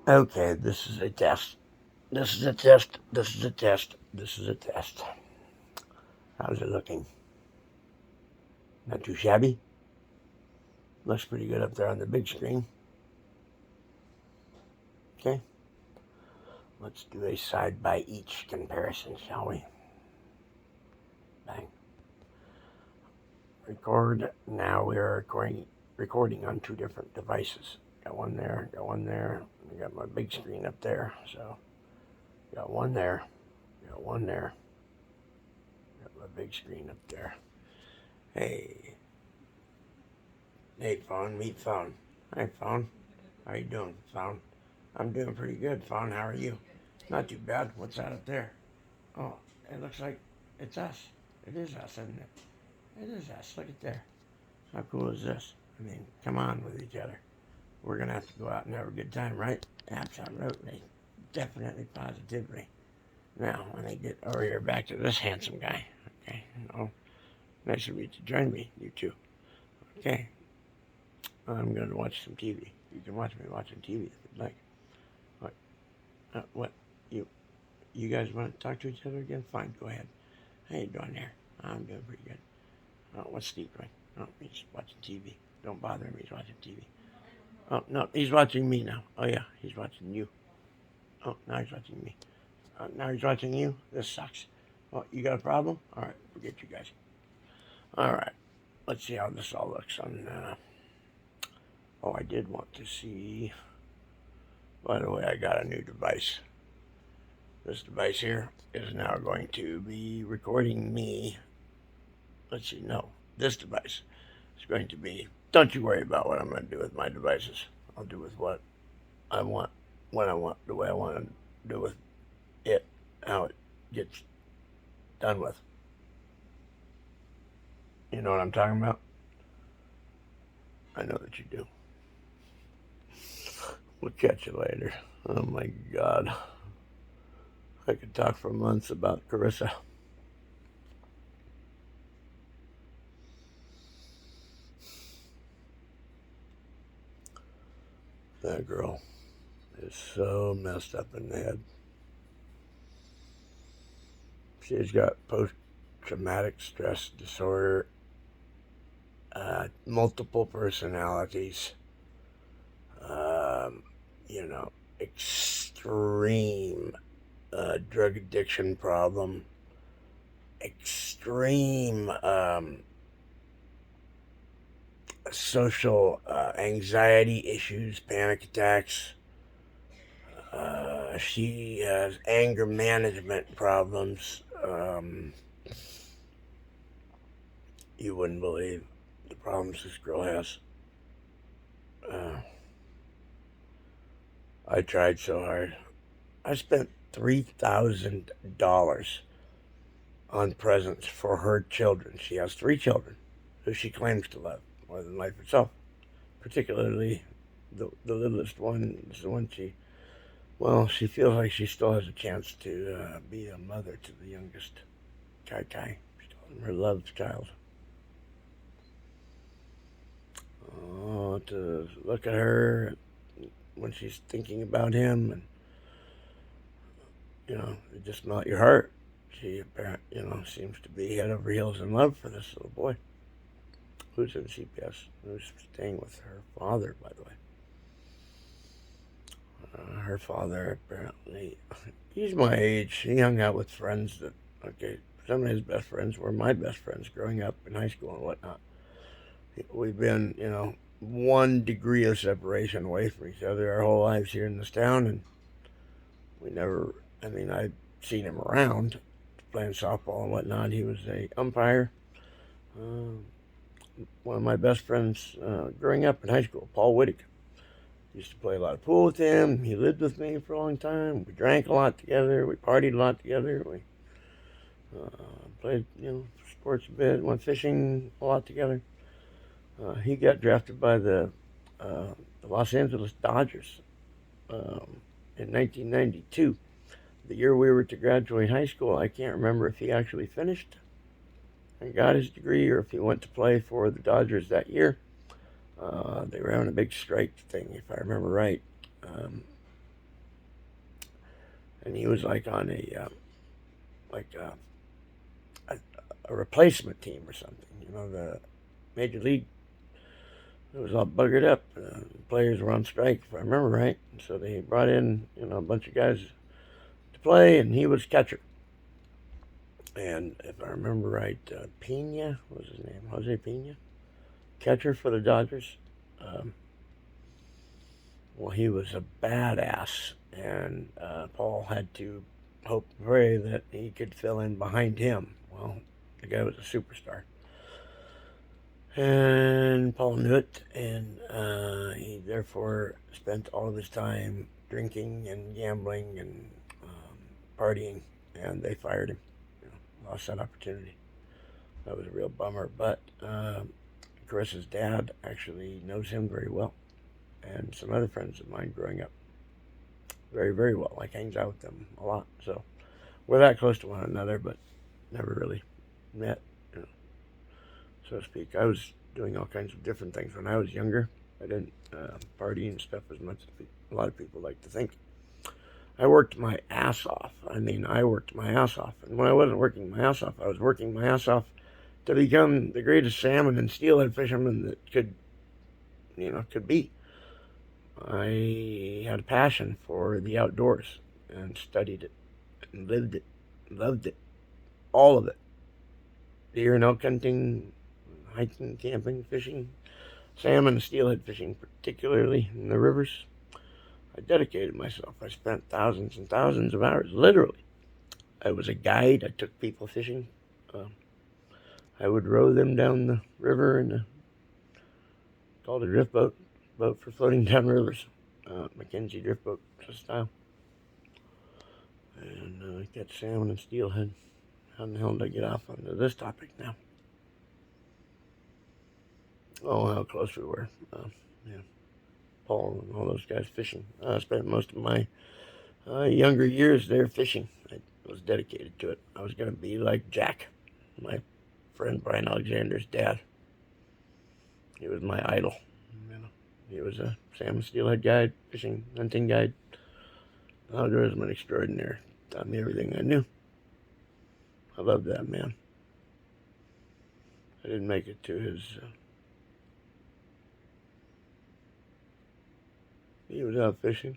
Okay, this is a test. This is a test. This is a test. This is a test. How's it looking? Not too shabby? Looks pretty good up there on the big screen. Okay, let's do a side by each comparison, shall we? Bang. Record. Now we are recording on two different devices. Got one there, got one there. I got my big screen up there, so got one there, got one there, got my big screen up there. Hey, hey, phone, meet phone. Hi, phone. How you doing, phone? I'm doing pretty good, phone. How are you? Not too bad. What's that up there? Oh, it looks like it's us. It is us, isn't it? It is us. Look at there. How cool is this? I mean, come on with each other. We're gonna have to go out and have a good time, right? Absolutely. Definitely, positively. Now, when I get over here back to this handsome guy, okay, nice of you to join me, you two. Okay, I'm gonna watch some TV. You can watch me watching TV if you'd like. What? What? You you guys want to talk to each other again? Fine, go ahead. How you doing there? I'm doing pretty good. What's Steve doing? Oh, he's watching TV. Don't bother him. He's watching TV. Oh no, he's watching me now. Oh yeah, he's watching you. Oh, now he's watching me. Now he's watching you. This sucks. Oh, you got a problem? All right, forget you guys. All right, let's see how this all looks on. Oh, I did want to see. By the way, I got a new device. This device here is now going to be recording me. Let's see. No, this device is going to be. Don't you worry about what I'm going to do with my devices. I'll do with what I want, when I want, the way I want to do with it, how it gets done with. You know what I'm talking about? I know that you do. We'll catch you later. Oh my God. I could talk for months about Carissa. That girl is so messed up in the head. She's got post traumatic stress disorder, multiple personalities, um, extreme drug addiction problem, extreme social anxiety issues, panic attacks. She has anger management problems. You wouldn't believe the problems this girl has. Uh, I tried so hard. I spent $3,000 on presents for her children. She has three children who she claims to love more than life itself. Particularly, the littlest one is the one she feels like she still has a chance to be a mother to the youngest, Kai Kai. She's her loved child. Oh, to look at her when she's thinking about him, and it just melt your heart. She apparently, seems to be head over heels in love for this little boy who's in CPS, who's staying with her father, by the way. Her father apparently, he's my age. He hung out with friends that, okay, some of his best friends were my best friends growing up in high school and whatnot. We've been, 1 degree of separation away from each other our whole lives here in this town, and we never, I've seen him around playing softball and whatnot. He was a umpire. Uh, One of my best friends growing up in high school, Paul Whittick. Used to play a lot of pool with him. He lived with me for a long time. We drank a lot together. We partied a lot together. We uh, played, sports a bit. Went fishing a lot together. He got drafted by the Los Angeles Dodgers in 1992. The year we were to graduate high school, I can't remember if he actually finished and got his degree or if he went to play for the Dodgers that year. They were having a big strike thing, if I remember right. Um, and he was like on like a replacement team or something. You know, the major league, it was all buggered up. Players were on strike, if I remember right. So they brought in, a bunch of guys to play, and he was catcher. And if I remember right, Pena was his name, Jose Pena, catcher for the Dodgers. Um, well, he was a badass, and Paul had to hope and pray that he could fill in behind him. Well, the guy was a superstar. And Paul knew it, and he therefore spent all of his time drinking and gambling and partying, and they fired him. Lost that opportunity. That was a real bummer. But Chris's dad actually knows him very well, and some other friends of mine growing up very, very well. Like hangs out with them a lot. So we're that close to one another, but never really met, so to speak. I was doing all kinds of different things when I was younger. I didn't party and stuff as much as a lot of people like to think. I worked my ass off. I worked my ass off. And when I wasn't working my ass off, I was working my ass off to become the greatest salmon and steelhead fisherman that could be. I had a passion for the outdoors and studied it and lived it, loved it, all of it. Deer and elk hunting, hiking, camping, fishing, salmon and steelhead fishing, particularly in the rivers. I dedicated myself. I spent thousands and thousands of hours, literally. I was a guide. I took people fishing. I would row them down the river in called a drift boat for floating down rivers, Mackenzie drift boat style, and catch salmon and steelhead. How in the hell did I get off onto this topic now? Oh, how close we were. Yeah, Paul and all those guys fishing. I spent most of my younger years there fishing. I was dedicated to it. I was going to be like Jack, my friend Brian Alexander's dad. He was my idol. He was a salmon steelhead guide, fishing, hunting guide, outdoorsman extraordinaire. Taught me everything I knew. I loved that man. I didn't make it to his... he was out fishing.